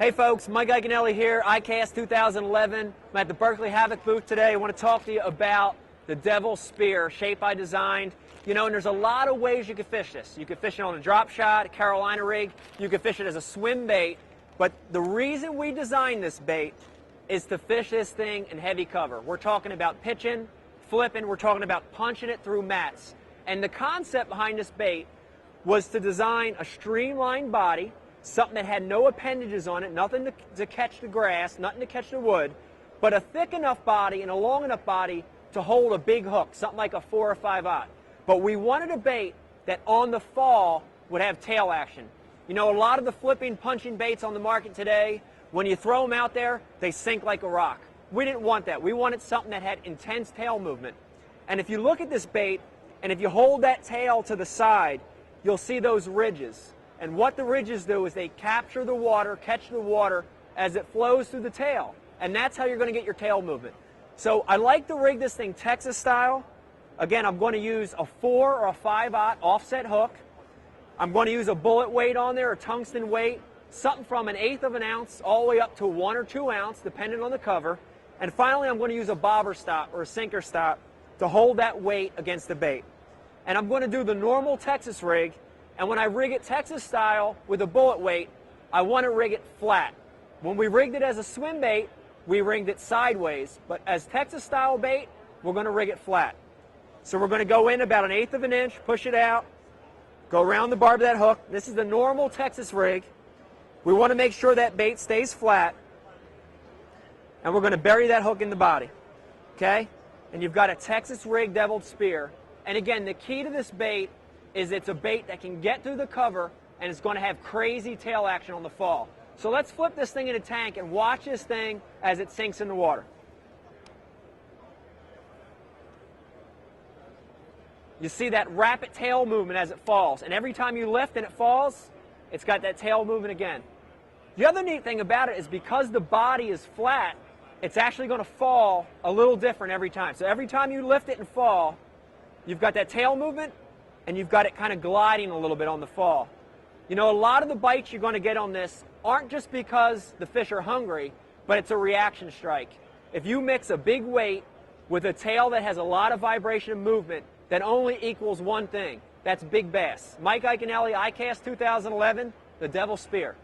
Hey folks, Mike Iaconelli here, ICAST 2011. I'm at the Berkley Havoc booth today. I want to talk to you about the Devil Spear shape I designed. You know, and there's a lot of ways you can fish this. You can fish it on a drop shot, a Carolina rig. You can fish it as a swim bait. But the reason we designed this bait is to fish this thing in heavy cover. We're talking about pitching, flipping, we're talking about punching it through mats. And the concept behind this bait was to design a streamlined body, something that had no appendages on it, nothing to catch the grass, nothing to catch the wood, but a thick enough body and a long enough body to hold a big hook, something like a 4 or 5/0. But we wanted a bait that on the fall would have tail action. You know, a lot of the flipping, punching baits on the market today, when you throw them out there, they sink like a rock. We didn't want that. We wanted something that had intense tail movement. And if you look at this bait, and if you hold that tail to the side, you'll see those ridges. And what the ridges do is they capture the water, catch the water as it flows through the tail. And that's how you're going to get your tail movement. So I like to rig this thing Texas style. Again, I'm going to use a 4 or a 5/0 offset hook. I'm going to use a bullet weight on there, a tungsten weight, something from 1/8 of an ounce all the way up to 1 or 2 ounce, depending on the cover. And finally, I'm going to use a bobber stop or a sinker stop to hold that weight against the bait. And I'm going to do the normal Texas rig. And when I rig it Texas style with a bullet weight, I want to rig it flat. When we rigged it as a swim bait, we rigged it sideways. But as Texas style bait, we're going to rig it flat. So we're going to go in about 1/8 of an inch, push it out, go around the barb of that hook. This is the normal Texas rig. We want to make sure that bait stays flat. And we're going to bury that hook in the body. Okay? And you've got a Texas rig deviled spear. And again, the key to this bait is it's a bait that can get through the cover and it's going to have crazy tail action on the fall. So let's flip this thing in a tank and watch this thing as it sinks in the water. You see that rapid tail movement as it falls, and every time you lift and it falls, it's got that tail movement again. The other neat thing about it is because the body is flat, it's actually going to fall a little different every time. So every time you lift it and fall, you've got that tail movement, and you've got it kind of gliding a little bit on the fall. You know, a lot of the bites you're going to get on this aren't just because the fish are hungry, but it's a reaction strike. If you mix a big weight with a tail that has a lot of vibration and movement, that only equals one thing. That's big bass. Mike Iaconelli, ICAST 2011, the Devil Spear.